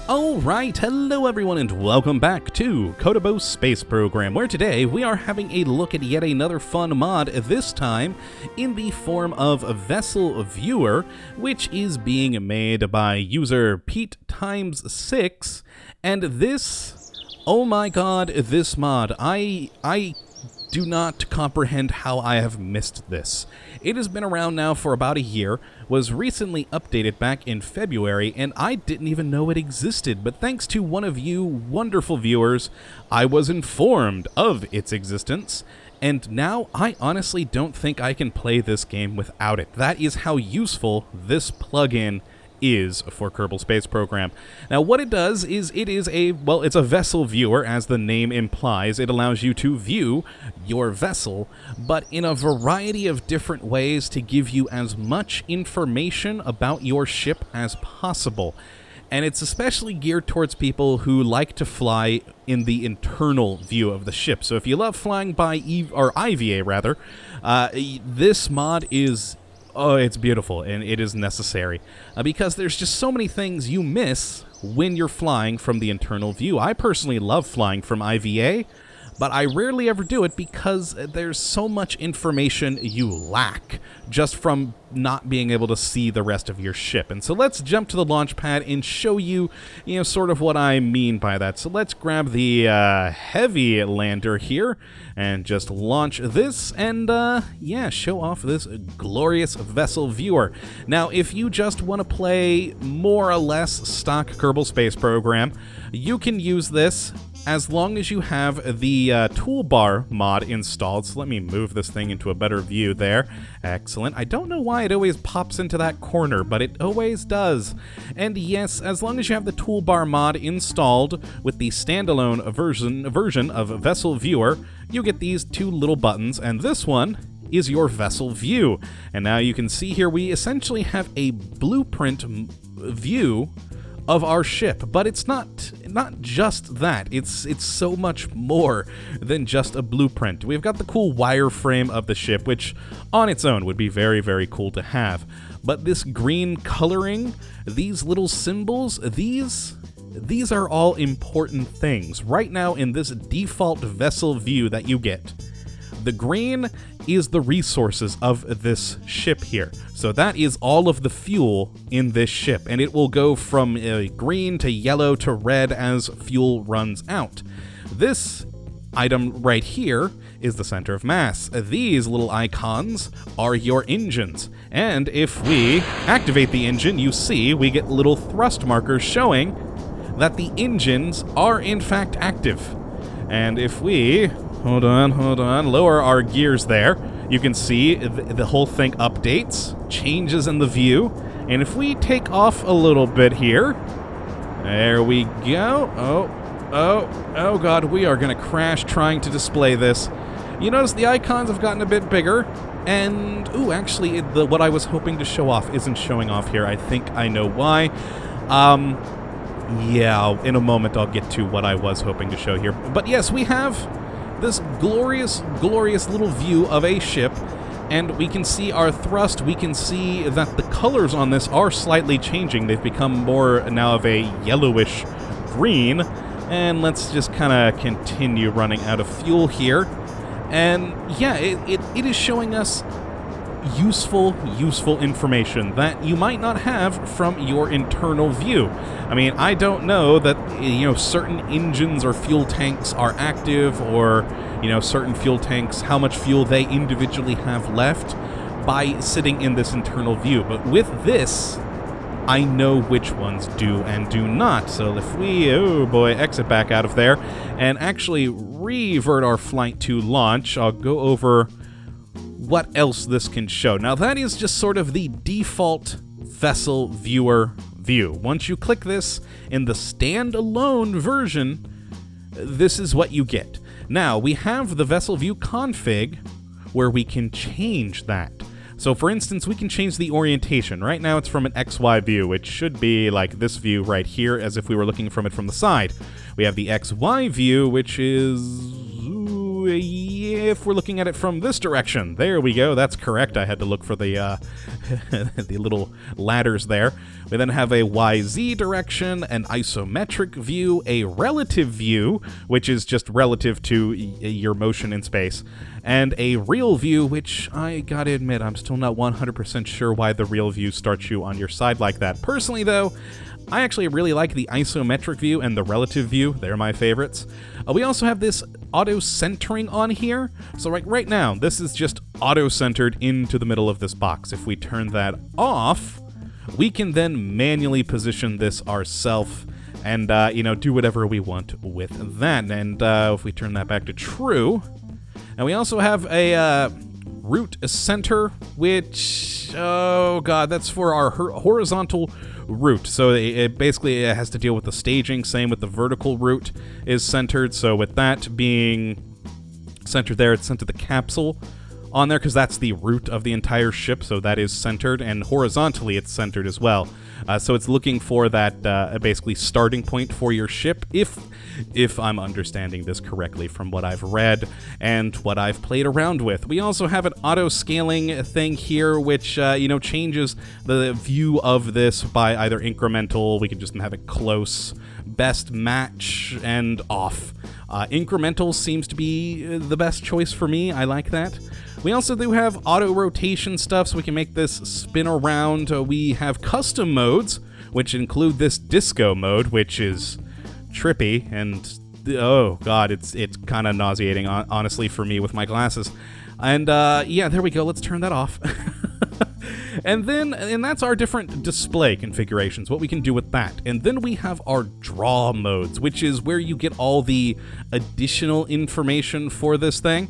Alright, hello everyone and welcome back to Kottabos Space Program, where today we are having a look at yet another fun mod, this time in the form of a Vessel Viewer, which is being made by user Pete x6, and this, oh my god, this mod, I do not comprehend how I have missed this. It has been around now for about a year, was recently updated back in February, and I didn't even know it existed, but thanks to one of you wonderful viewers, I was informed of its existence, and now I honestly don't think I can play this game without it. That is how useful this plugin is for Kerbal Space Program. Now what it does is it's a vessel viewer, as the name implies. It allows you to view your vessel, but in a variety of different ways to give you as much information about your ship as possible. And it's especially geared towards people who like to fly in the internal view of the ship. So if you love flying by IVA rather, this mod is it's beautiful, and it is necessary, because there's just so many things you miss when you're flying from the internal view. I personally love flying from IVA, but I rarely ever do it because there's so much information you lack just from not being able to see the rest of your ship. And so let's jump to the launch pad and show you, sort of what I mean by that. So let's grab the heavy lander here and just launch this and, yeah, show off this glorious vessel viewer. Now, if you just want to play more or less stock Kerbal Space Program, you can use this as long as you have the toolbar mod installed. So let me move this thing into a better view there. Excellent. I don't know why it always pops into that corner, but it always does. And yes, as long as you have the toolbar mod installed with the standalone version of Vessel Viewer, you get these two little buttons, and this one is your vessel view. And now you can see here we essentially have a blueprint view of our ship, but it's not just that. It's so much more than just a blueprint. We've got the cool wireframe of the ship, which on its own would be very, very cool to have. But this green coloring, these little symbols, these are all important things. Right now in this default vessel view that you get, the green is the resources of this ship here. So that is all of the fuel in this ship, and it will go from green to yellow to red as fuel runs out. This item right here is the center of mass. These little icons are your engines, and if we activate the engine, you see we get little thrust markers showing that the engines are in fact active. And if we hold on, lower our gears there, you can see the whole thing updates, changes in the view, and if we take off a little bit here, there we go. Oh god, we are gonna crash trying to display this. You notice the icons have gotten a bit bigger, and ooh, actually what I was hoping to show off isn't showing off here. I think I know why. Yeah, in a moment I'll get to what I was hoping to show here. But yes, we have this glorious, glorious little view of a ship, and we can see our thrust. We can see that the colors on this are slightly changing. They've become more now of a yellowish green, and let's just kind of continue running out of fuel here. And yeah, it is showing us useful information that you might not have from your internal view. I mean, I don't know that, certain engines or fuel tanks are active, or, certain fuel tanks, how much fuel they individually have left by sitting in this internal view. But with this, I know which ones do and do not. So if we, oh boy, exit back out of there and actually revert our flight to launch, I'll go over what else this can show. Now that is just sort of the default vessel viewer view. Once you click this in the standalone version, this is what you get. Now we have the vessel view config where we can change that. So for instance, we can change the orientation. Right now it's from an XY view, which should be like this view right here, as if we were looking from it from the side. We have the XY view, which is if we're looking at it from this direction. There we go, that's correct. I had to look for the the little ladders there. We then have a YZ direction, an isometric view, a relative view, which is just relative to your motion in space, and a real view, which I gotta admit, I'm still not 100% sure why the real view starts you on your side like that. Personally, though, I actually really like the isometric view and the relative view. They're my favorites. We also have this auto-centering on here. So right now, this is just auto-centered into the middle of this box. If we turn that off, we can then manually position this ourselves and, you know, do whatever we want with that. And if we turn that back to true, and we also have a root center, which, oh god, that's for our horizontal root. So it basically has to deal with the staging. Same with the vertical root is centered. So with that being centered there, it's centered the capsule on there because that's the root of the entire ship. So that is centered, and horizontally it's centered as well. So it's looking for that basically starting point for your ship, if I'm understanding this correctly from what I've read and what I've played around with. We also have an auto-scaling thing here, which, you know, changes the view of this by either incremental, we can just have it close, best match, and off. Incremental seems to be the best choice for me. I like that. We also do have auto rotation stuff, so we can make this spin around. We have custom modes, which include this disco mode, which is trippy, and oh god, it's kind of nauseating, honestly, for me with my glasses. And yeah, there we go. Let's turn that off. And that's our different display configurations, what we can do with that. And then we have our draw modes, which is where you get all the additional information for this thing.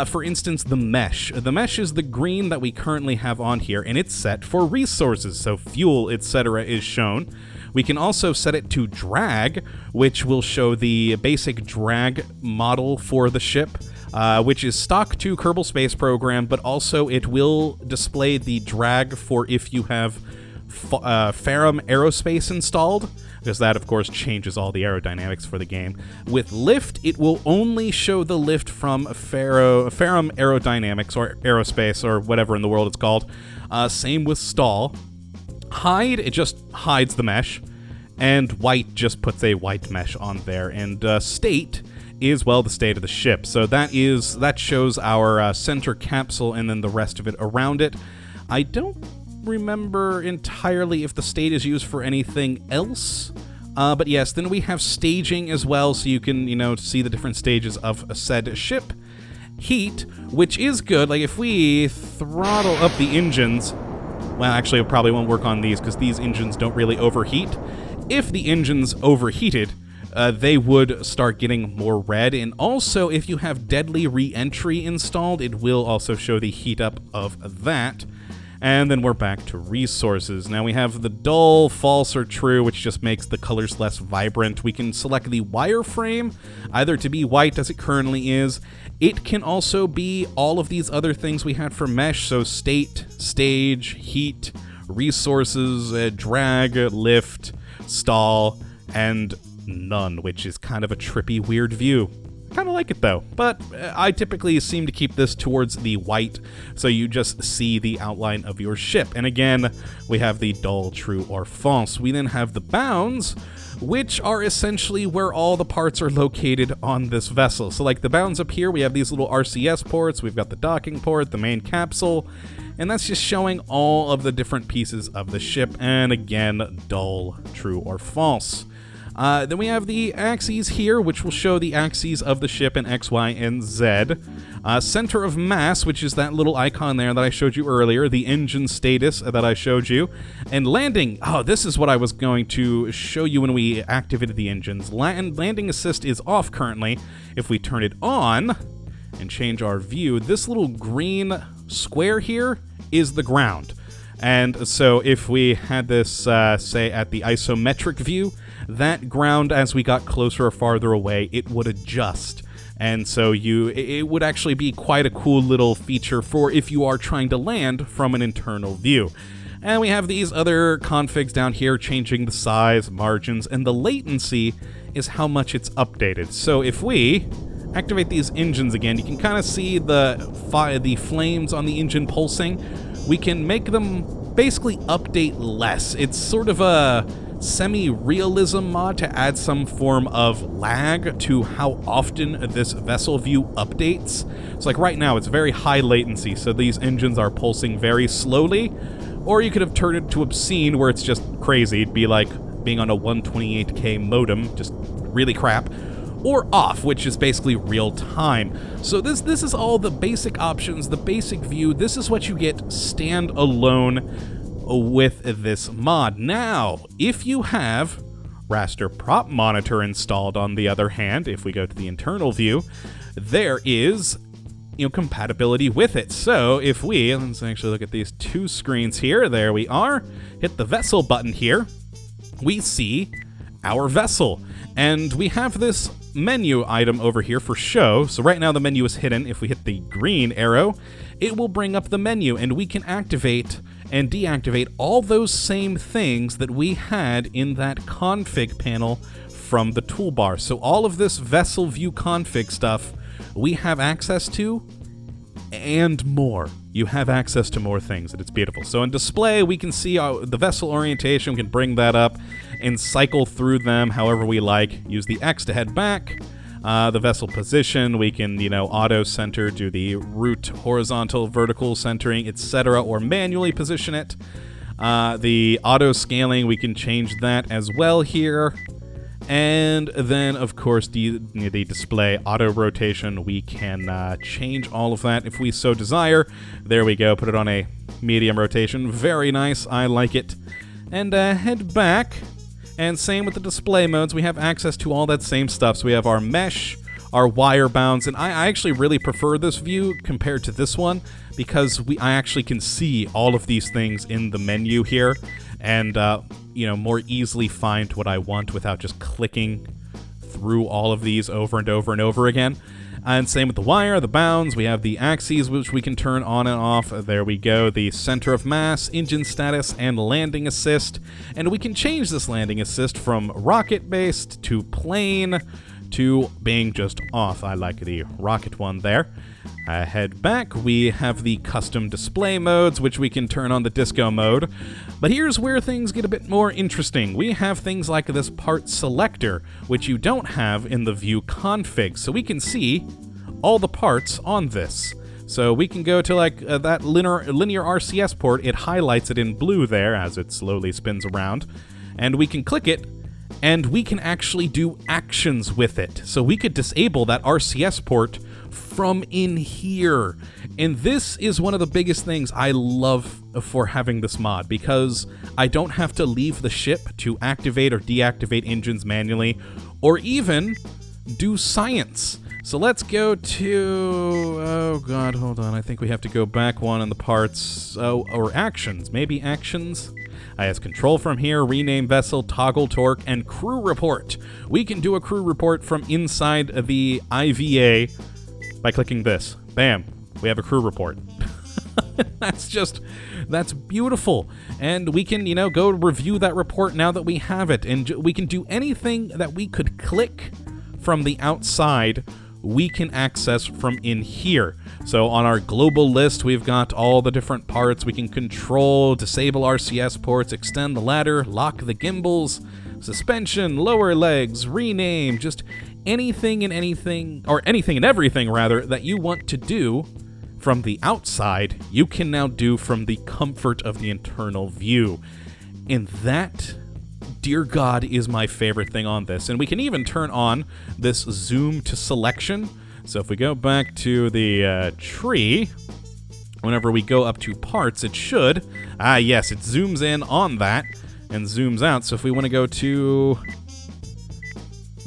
For instance, the mesh. The mesh is the green that we currently have on here, and it's set for resources, so fuel, etc. is shown. We can also set it to drag, which will show the basic drag model for the ship, which is stock to Kerbal Space Program, but also it will display the drag for if you have Ferrum Aerospace installed, because that, of course, changes all the aerodynamics for the game. With lift, it will only show the lift from Ferrum Aerodynamics or Aerospace or whatever in the world it's called. Same with stall. Hide, it just hides the mesh, and white just puts a white mesh on there. And state is, well, the state of the ship. So that shows our center capsule and then the rest of it around it. I don't remember entirely if the state is used for anything else, but yes, then we have staging as well, so you can, you know, see the different stages of a said ship. Heat, which is good. Like, if we throttle up the engines, well, actually, it probably won't work on these because these engines don't really overheat. If the engines overheated, they would start getting more red. And also, if you have deadly re-entry installed, it will also show the heat up of that. And then we're back to resources. Now we have the dull, false, or true, which just makes the colors less vibrant. We can select the wireframe, either to be white as it currently is. It can also be all of these other things we had for mesh, so state, stage, heat, resources, drag, lift, stall, and none, which is kind of a trippy, weird view. Kind of like it though, but I typically seem to keep this towards the white, so you just see the outline of your ship. And again, we have the dull, true, or false. We then have the bounds, which are essentially where all the parts are located on this vessel. So like the bounds up here, we have these little RCS ports, we've got the docking port, the main capsule, and that's just showing all of the different pieces of the ship. And again, dull, true, or false. Then we have the axes here, which will show the axes of the ship in X, Y, and Z. Center of mass, which is that little icon there that I showed you earlier. The engine status that I showed you. And landing. Oh, this is what I was going to show you when we activated the engines. Landing assist is off currently. If we turn it on and change our view, this little green square here is the ground. And so if we had this, say, at the isometric view, that ground, as we got closer or farther away, it would adjust. And so it would actually be quite a cool little feature for if you are trying to land from an internal view. And we have these other configs down here, changing the size, margins, and the latency is how much it's updated. So if we activate these engines again, you can kind of see the flames on the engine pulsing. We can make them basically update less. It's sort of a semi-realism mod to add some form of lag to how often this vessel view updates. So like right now, it's very high latency, so these engines are pulsing very slowly. Or you could have turned it to obscene, where it's just crazy. It'd be like being on a 128K modem, just really crap. Or off, which is basically real time. So this is all the basic options, the basic view. This is what you get standalone with this mod. Now, if you have RasterPropMonitor installed, on the other hand, if we go to the internal view, there is compatibility with it. So if let's actually look at these two screens here. There we are. Hit the vessel button here. We see our vessel. And we have this menu item over here for show. So right now the menu is hidden. If we hit the green arrow, it will bring up the menu, and we can activate and deactivate all those same things that we had in that config panel from the toolbar. So all of this vessel view config stuff we have access to, and more. You have access to more things, and it's beautiful. So in display, we can see the vessel orientation. We can bring that up and cycle through them however we like. Use the X to head back. The vessel position, we can, auto-center, do the root, horizontal, vertical centering, etc., or manually position it. The auto-scaling, we can change that as well here. And then, of course, the display auto-rotation, we can change all of that if we so desire. There we go, put it on a medium rotation. Very nice, I like it. And head back. And same with the display modes, we have access to all that same stuff. So we have our mesh, our wire bounds, and I actually really prefer this view compared to this one, because I actually can see all of these things in the menu here, and more easily find what I want without just clicking through all of these over and over and over again. And same with the wire, the bounds, we have the axes, which we can turn on and off. There we go, the center of mass, engine status, and landing assist. And we can change this landing assist from rocket-based to plane to being just off. I like the rocket one there. Head back, we have the custom display modes, which we can turn on the disco mode. But here's where things get a bit more interesting. We have things like this part selector, which you don't have in the view config. So we can see all the parts on this. So we can go to that linear RCS port. It highlights it in blue there as it slowly spins around. And we can click it, and we can actually do actions with it. So we could disable that RCS port from in here. And this is one of the biggest things I love for having this mod, because I don't have to leave the ship to activate or deactivate engines manually, or even do science. So let's go to, oh god, hold on, I think we have to go back one on the parts, or actions, maybe actions? IS control from here, rename vessel, toggle torque, and crew report. We can do a crew report from inside the IVA by clicking this. Bam, we have a crew report. That's beautiful. And we can, go review that report now that we have it. And we can do anything that we could click from the outside, we can access from in here. So on our global list, we've got all the different parts. We can control, disable RCS ports, extend the ladder, lock the gimbals, suspension, lower legs, rename, just anything and everything rather that you want to do from the outside, you can now do from the comfort of the internal view. And that, dear God, is my favorite thing on this. And we can even turn on this zoom to selection. So if we go back to the tree, whenever we go up to parts, it should, yes, it zooms in on that and zooms out. So if we want to go to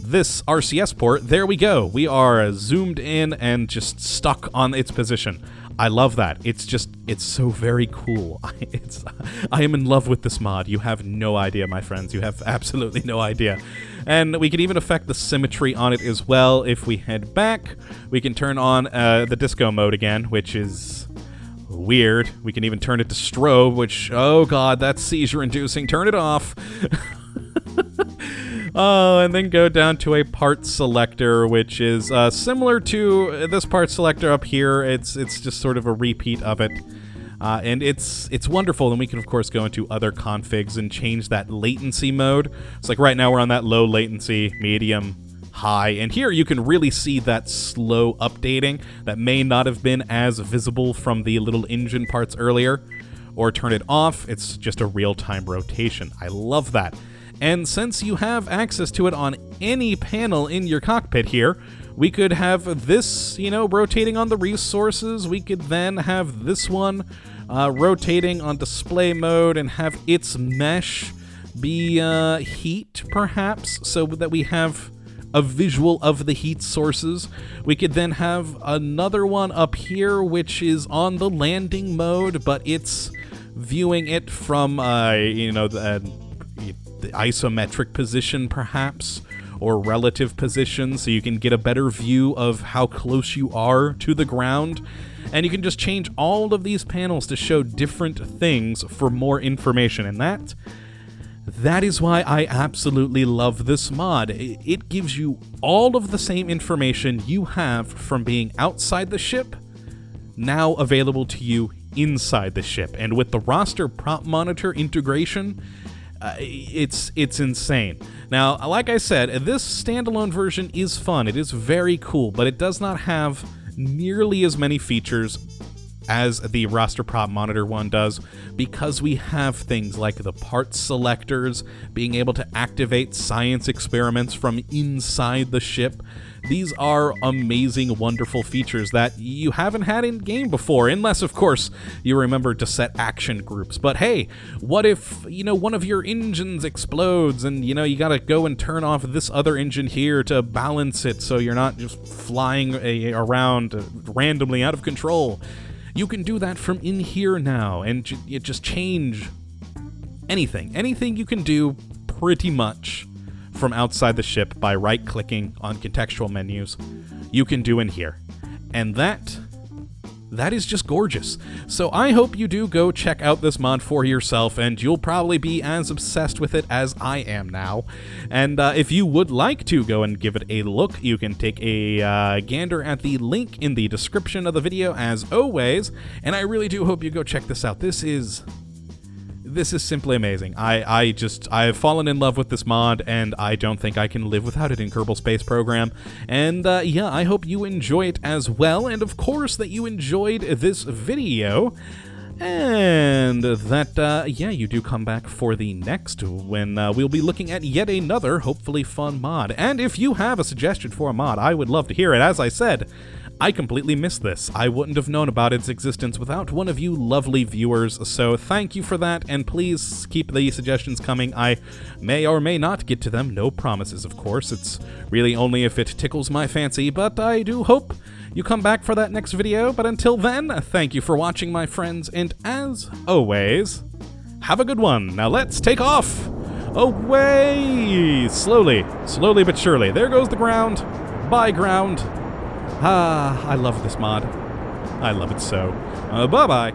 this RCS port, there we go. We are zoomed in and just stuck on its position. I love that. It's so very cool. I am in love with this mod. You have no idea, my friends. You have absolutely no idea. And we can even affect the symmetry on it as well. If we head back, we can turn on the disco mode again, which is weird. We can even turn it to strobe, which, oh god, that's seizure-inducing. Turn it off. Oh, and then go down to a part selector, which is similar to this part selector up here. It's just sort of a repeat of it. And it's wonderful, and we can, of course, go into other configs and change that latency mode. It's like right now we're on that low latency, medium, high, and here you can really see that slow updating that may not have been as visible from the little engine parts earlier. Or turn it off, it's just a real-time rotation. I love that. And since you have access to it on any panel in your cockpit here, we could have this, rotating on the resources. We could then have this one rotating on display mode and have its mesh be heat, perhaps, so that we have a visual of the heat sources. We could then have another one up here, which is on the landing mode, but it's viewing it from, the isometric position, perhaps, or relative position, so you can get a better view of how close you are to the ground. And you can just change all of these panels to show different things for more information. And that is why I absolutely love this mod. It gives you all of the same information you have from being outside the ship, now available to you inside the ship. And with the RasterPropMonitor integration, it's insane. Now, like I said, this standalone version is fun. It is very cool, but it does not have nearly as many features as the RasterPropMonitor one does, because we have things like the parts selectors, being able to activate science experiments from inside the ship. These are amazing, wonderful features that you haven't had in-game before, unless, of course, you remember to set action groups. But hey, what if, one of your engines explodes and, you gotta go and turn off this other engine here to balance it so you're not just flying around randomly out of control? You can do that from in here now, and you just change anything. Anything you can do, pretty much, from outside the ship by right-clicking on contextual menus, you can do in here. And that is just gorgeous. So I hope you do go check out this mod for yourself, and you'll probably be as obsessed with it as I am now. And if you would like to go and give it a look, you can take a gander at the link in the description of the video, as always. And I really do hope you go check this out. This is simply amazing. I have fallen in love with this mod, and I don't think I can live without it in Kerbal Space Program. And yeah, I hope you enjoy it as well, and of course that you enjoyed this video. And that, yeah, you do come back for the next, when we'll be looking at yet another, hopefully fun mod. And if you have a suggestion for a mod, I would love to hear it. As I said, I completely missed this. I wouldn't have known about its existence without one of you lovely viewers, so thank you for that, and please keep the suggestions coming. I may or may not get to them, no promises, of course. It's really only if it tickles my fancy, but I do hope you come back for that next video. But until then, thank you for watching, my friends, and as always, have a good one. Now let's take off! Away! Slowly but surely. There goes the ground. Bye, ground. Ah, I love this mod. I love it so. Bye-bye.